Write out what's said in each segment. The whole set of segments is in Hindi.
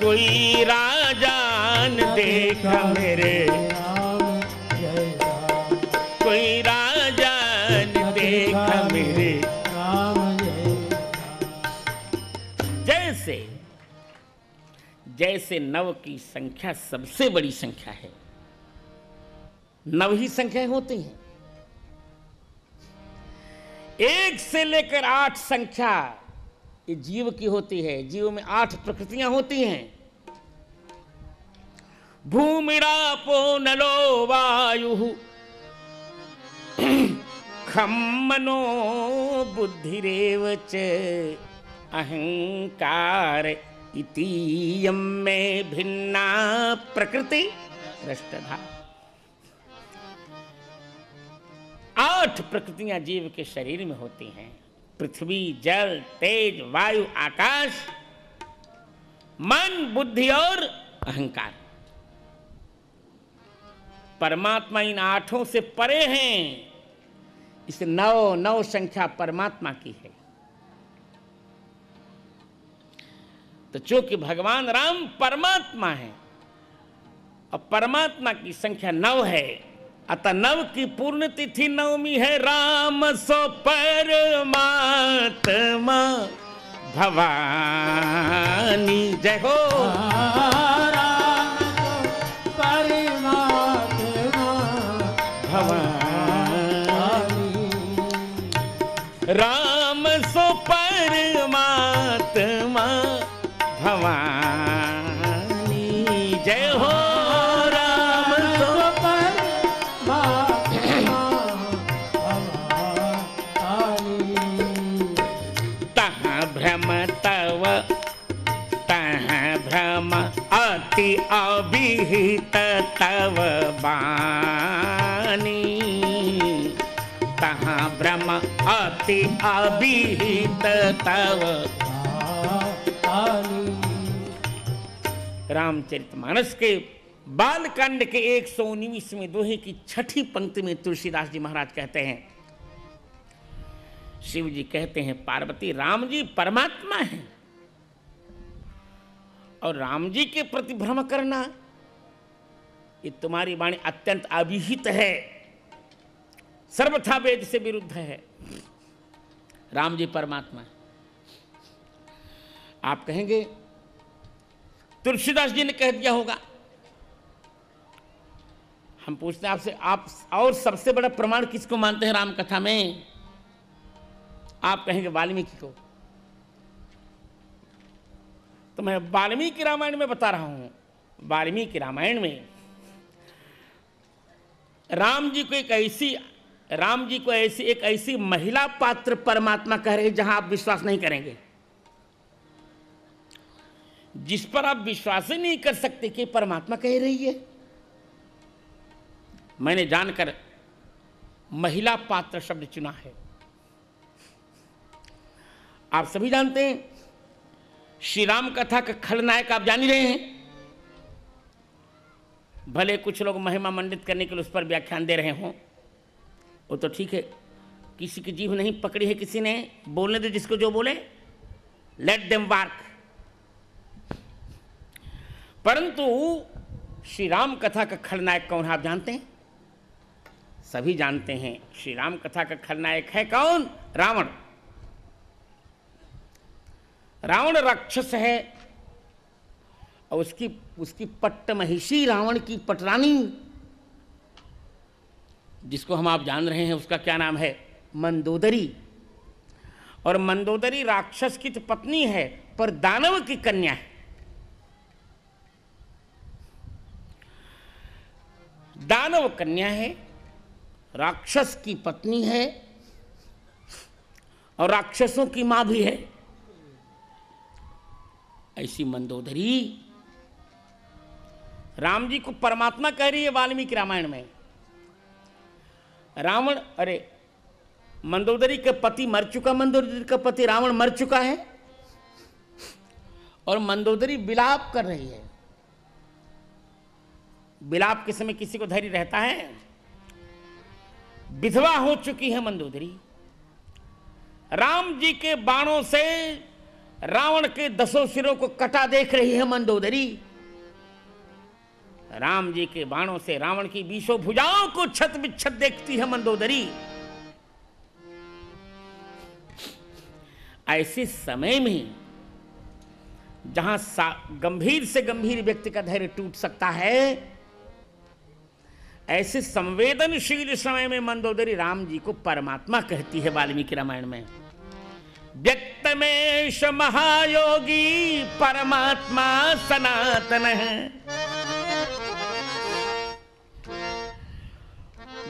कोई राजान देखा मेरे राम जय राम, कोई राजान देखा मेरे राम जय राम। जैसे जैसे नव की संख्या सबसे बड़ी संख्या है, नव ही संख्याएं होती हैं। एक से लेकर 8 संख्या ये जीव की होती है। जीव में 8 प्रकृतियां होती हैं। भूमिरापो नलो वायु खम मनो बुद्धिरेव च अहंकार इतीयं में भिन्ना प्रकृति रष्टधा। 8 प्रकृतियां जीव के शरीर में होती हैं। पृथ्वी, जल, तेज, वायु, आकाश, मन, बुद्धि और अहंकार। परमात्मा इन 8 से परे हैं। इस 9 संख्या परमात्मा की है। तो चूंकि भगवान राम परमात्मा है और परमात्मा की संख्या 9 है, अतः 9 की पूर्ण तिथि नवमी है। राम सो परमात्मा भवानी। जय हो। राम तो परमात्मा भवानी, राम सो परमात्मा भवानी। जय हो। राम सो तहाँ भ्रम तव तहाँ भ्रम अति अभिहित तव बानी। तहाँ भ्रम अति अभिहित तव। रामचरितमानस के बालकांड के 119वें दोहे की 6ठी पंक्ति में तुलसीदास जी महाराज कहते हैं, शिव जी कहते हैं पार्वती राम जी परमात्मा हैं और राम जी के प्रति भ्रम करना ये तुम्हारी वाणी अत्यंत अभिहित है, सर्वथा वेद से विरुद्ध है। राम जी परमात्मा है। आप कहेंगे तुलसीदास जी ने कह दिया होगा। हम पूछते हैं आपसे, आप और सबसे बड़ा प्रमाण किसको मानते हैं राम कथा में? आप कहेंगे वाल्मीकि को। तो मैं वाल्मीकि रामायण में बता रहा हूं। वाल्मीकि रामायण में राम जी को एक ऐसी महिला पात्र परमात्मा कह रहे हैं जहां आप विश्वास नहीं करेंगे, जिस पर आप विश्वास ही नहीं कर सकते कि परमात्मा कह रही है। मैंने जानकर महिला पात्र शब्द चुना है। आप सभी जानते हैं श्री राम कथा का खलनायक आप जान ही रहे हैं। भले कुछ लोग महिमा मंडित करने के लिए उस पर व्याख्यान दे रहे हों, वो तो ठीक है। किसी की जीभ नहीं पकड़ी है किसी ने, बोलने दे जिसको जो बोले, लेट देम वर्क। परंतु श्री राम कथा का खलनायक कौन है आप जानते हैं? सभी जानते हैं। श्री राम कथा का खलनायक है कौन? रावण। रावण राक्षस है और उसकी पट्टमहिषी रावण की पटरानी, जिसको हम आप जान रहे हैं, उसका क्या नाम है? मंदोदरी। और मंदोदरी राक्षस की तो पत्नी है पर दानव की कन्या है। दानव कन्या है, राक्षस की पत्नी है और राक्षसों की मां भी है। ऐसी मंदोदरी राम जी को परमात्मा कह रही है वाल्मीकि रामायण में। रावण, अरे मंदोदरी का पति मर चुका, मंदोदरी का पति रावण मर चुका है और मंदोदरी विलाप कर रही है। विलाप के समय किसी को धैर्य रहता है? विधवा हो चुकी है मंदोदरी। राम जी के बाणों से रावण के 10 सिरों को कटा देख रही है मंदोदरी। राम जी के बाणों से रावण की 20 भुजाओं को छत बिच्छत देखती है मंदोदरी। ऐसे समय में जहां गंभीर से गंभीर व्यक्ति का धैर्य टूट सकता है, ऐसे संवेदनशील समय में मंदोदरी राम जी को परमात्मा कहती है वाल्मीकि रामायण में। व्यक्तमेश महायोगी परमात्मा सनातन है।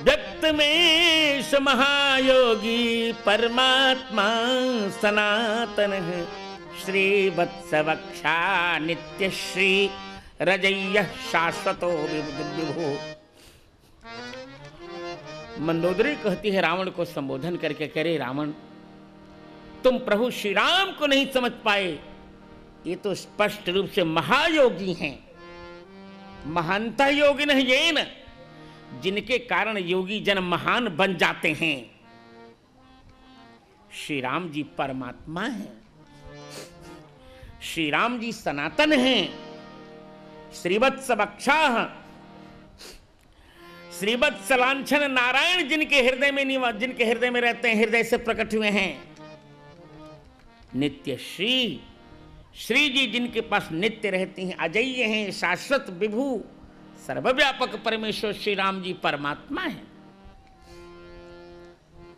व्यक्तमेश महायोगी परमात्मा सनातन है। श्रीवत्सवक्षा नित्य श्री रजय्य शाश्वतो विभो। मंदोदरी कहती है रावण को संबोधन करके, कह रहे रावण, तुम प्रभु श्री राम को नहीं समझ पाए। ये तो स्पष्ट रूप से महायोगी हैं, महानता योगिन ये न, जिनके कारण योगी जन महान बन जाते हैं। श्री राम जी परमात्मा हैं, श्री राम जी सनातन हैं। श्रीवत्सवक्षाः, श्रीवत्सलांछन नारायण जिनके हृदय में रहते हैं, हृदय से प्रकट हुए हैं। नित्य श्री, श्री जी जिनके पास नित्य रहती हैं, अजय्य हैं, शाश्वत विभु, सर्वव्यापक परमेश्वर श्री राम जी परमात्मा हैं।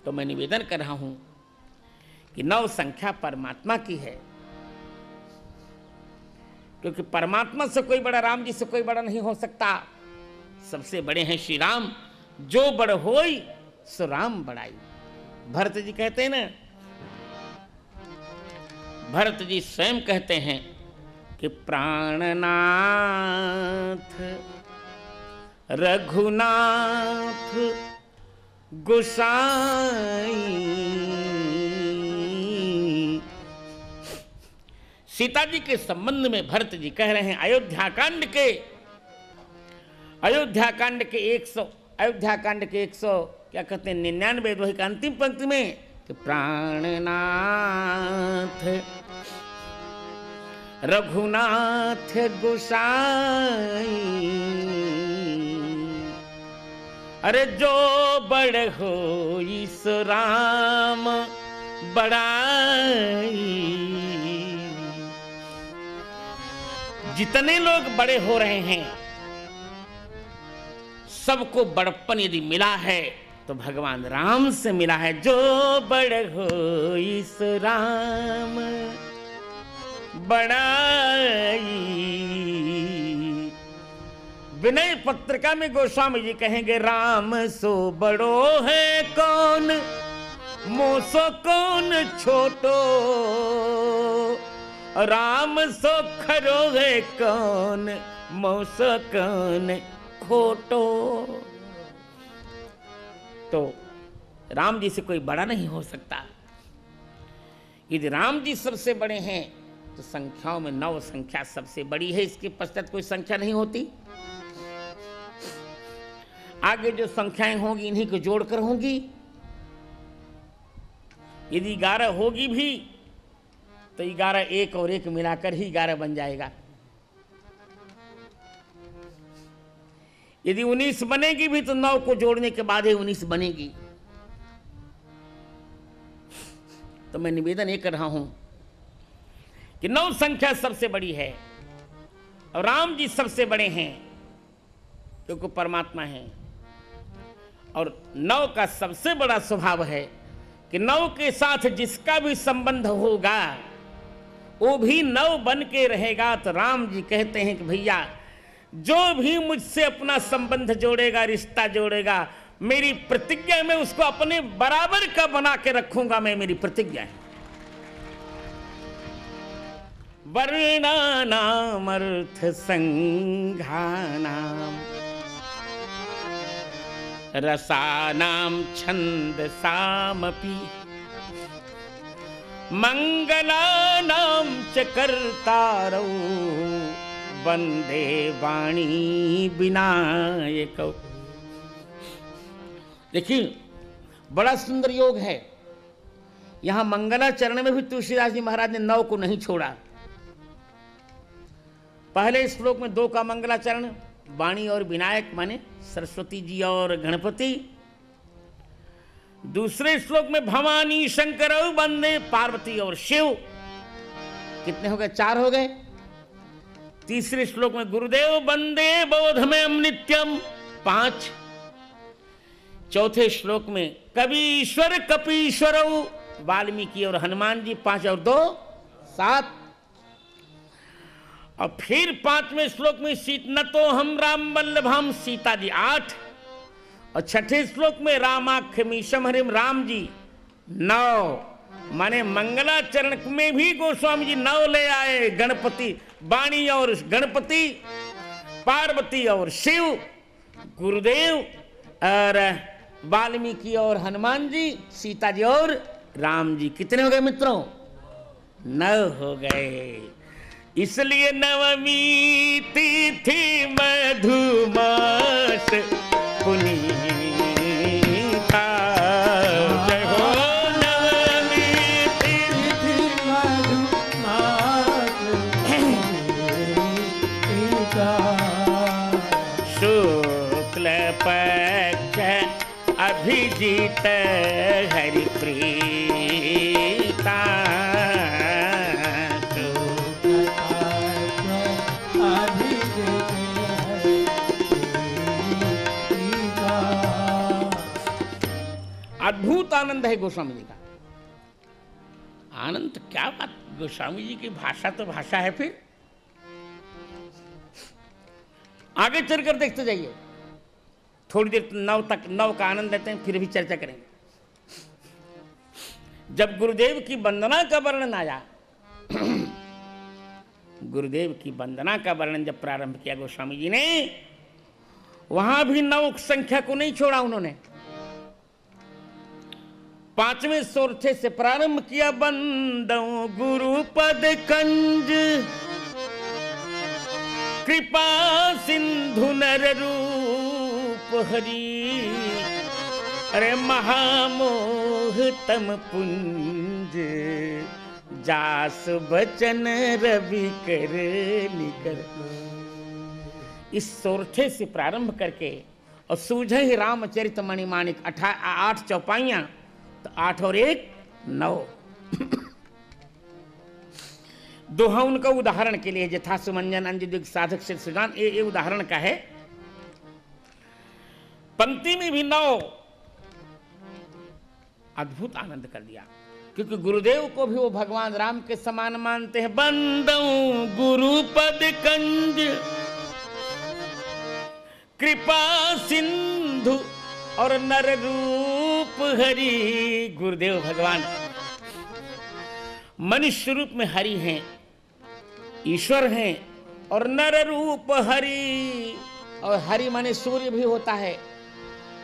तो मैं निवेदन कर रहा हूं कि 9 संख्या परमात्मा की है, क्योंकि परमात्मा से कोई बड़ा, राम जी से कोई बड़ा नहीं हो सकता। सबसे बड़े हैं श्री राम। जो बड़ होई सो राम बड़ाई। भरत जी कहते हैं ना, भरत जी स्वयं कहते हैं कि प्राणनाथ रघुनाथ गोसाई। सीता जी के संबंध में भरत जी कह रहे हैं अयोध्या कांड के 100 क्या कहते हैं 99 दोहे का अंतिम पंक्ति में कि प्राणनाथ रघुनाथ गोसाई। अरे जो बड़ हो इस राम बड़ाई। जितने लोग बड़े हो रहे हैं, सबको बड़प्पन यदि मिला है तो भगवान राम से मिला है। जो बड़ हो इस राम बड़ाई। विनय पत्रिका में गोस्वामी जी कहेंगे, राम सो बड़ो है कौन, मोसो कौन छोटो। राम सो खरो है कौन, मोसो कौन खोटो। तो राम जी से कोई बड़ा नहीं हो सकता। यदि राम जी सबसे बड़े हैं तो संख्याओं में 9 संख्या सबसे बड़ी है, इसके पश्चात कोई संख्या नहीं होती। आगे जो संख्याएं होंगी इन्हीं को जोड़कर होंगी। यदि 11 होगी भी तो 11 1 और 1 मिलाकर ही 11 बन जाएगा। यदि 19 बनेगी भी तो 9 को जोड़ने के बाद ही 19 बनेगी। तो मैं निवेदन ये कर रहा हूं कि 9 संख्या सबसे बड़ी है और राम जी सबसे बड़े हैं क्योंकि परमात्मा है। और 9 का सबसे बड़ा स्वभाव है कि 9 के साथ जिसका भी संबंध होगा वो भी 9 बन के रहेगा। तो राम जी कहते हैं कि भैया जो भी मुझसे अपना संबंध जोड़ेगा, रिश्ता जोड़ेगा, मेरी प्रतिज्ञा में उसको अपने बराबर का बना के रखूंगा। मैं, मेरी प्रतिज्ञा है। वर्णानाम अर्थ संघानाम रसानाम छंदसामपि मंगलानाम च कर्तारौ वंदे वाणी विनायक। देखिए बड़ा सुंदर योग है। यहां मंगलाचरण में भी तुलसीदास जी महाराज ने नौ को नहीं छोड़ा। पहले श्लोक में 2 का मंगलाचरण, वाणी और विनायक माने सरस्वती जी और गणपति। दूसरे श्लोक में भवानी शंकर वंदे पार्वती और शिव। कितने हो गए? 4 हो गए। तीसरे श्लोक में गुरुदेव वंदे बोधमयम नित्यम 5। चौथे श्लोक में कवीश्वर कपीश्वर वाल्मीकि और हनुमान जी 5 और 2 7। और फिर 5वें श्लोक में न तो हम राम वल्लभाम सीता जी 8। और छठे श्लोक में रामाख्यमीशम हरिम राम जी 9। माने मंगलाचरण में भी गोस्वामी जी 9 ले आए। गणपति, वाणी और गणपति, पार्वती और शिव, गुरुदेव और वाल्मीकि और हनुमान जी, सीता जी और राम जी। कितने हो गए मित्रों? 9 हो गए। इसलिए नवमी तिथि मधुमास पुनीता। जय हो नवमी तिथि मधुमास पुनीता। शुक्ल पक्ष अभिजीत हरिप्रीता। अद्भुत आनंद है गोस्वामी जी का। आनंद क्या बात! गोस्वामी जी की भाषा तो भाषा है। फिर आगे चलकर देखते जाइए। थोड़ी देर 9 तक 9 का आनंद लेते हैं, फिर भी चर्चा करेंगे। जब गुरुदेव की वंदना का वर्णन आया, गुरुदेव की वंदना का वर्णन जब प्रारंभ किया गोस्वामी जी ने, वहां भी 9 संख्या को नहीं छोड़ा उन्होंने। 5वें सोरठे से प्रारंभ किया। बंदौ गुरुपद कंज कृपा सिंधु नर रूप हरि। अरे महामोह तम पुंज जास बचन रवि कर निकर। इस सोरठे से प्रारंभ करके और सूझे ही रामचरित मणिमाणिक 8 चौपाइयां, तो 8 और 1 9। दोहा उनका उदाहरण के लिए यथा सुमंजन अंजदिग साधक से सुजान, ये उदाहरण का है। पंक्ति में भी 9 अद्भुत आनंद कर दिया, क्योंकि गुरुदेव को भी वो भगवान राम के समान मानते हैं। बंदौ गुरुपद कंज कृपा सिंधु और नर रूप हरि। गुरुदेव भगवान मनुष्य रूप में हरि हैं, ईश्वर हैं, और नर रूप हरि। और हरि माने सूर्य भी होता है।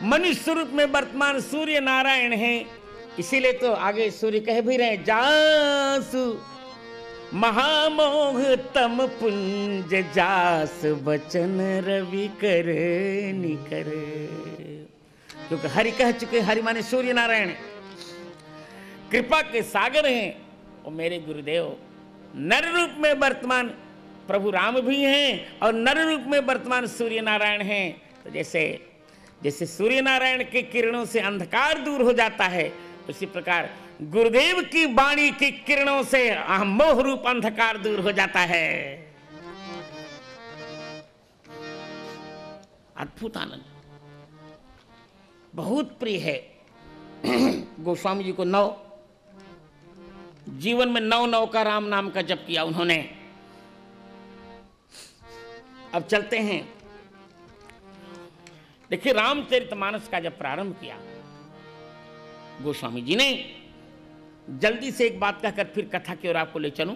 मनुष्य रूप में वर्तमान सूर्य नारायण हैं। इसीलिए तो आगे सूर्य कह भी रहे, जासु महामोह तम पुंज जास बचन रवि कर निकर। क्योंकि हरि कह चुके, हरि माने सूर्य नारायण है, कृपा के सागर हैं। और मेरे गुरुदेव नर रूप में वर्तमान प्रभु राम भी हैं और नर रूप में वर्तमान सूर्य नारायण हैं। तो जैसे सूर्य नारायण के किरणों से अंधकार दूर हो जाता है, उसी प्रकार गुरुदेव की वाणी की किरणों से मोह रूप अंधकार दूर हो जाता है। अद्भुत आनंद, बहुत प्रिय है गोस्वामी जी को। 9 जीवन में 9 का राम नाम का जप किया उन्होंने। अब चलते हैं, देखिए रामचरितमानस का जब प्रारंभ किया गोस्वामी जी ने, जल्दी से एक बात कहकर फिर कथा की ओर आपको ले चलूं।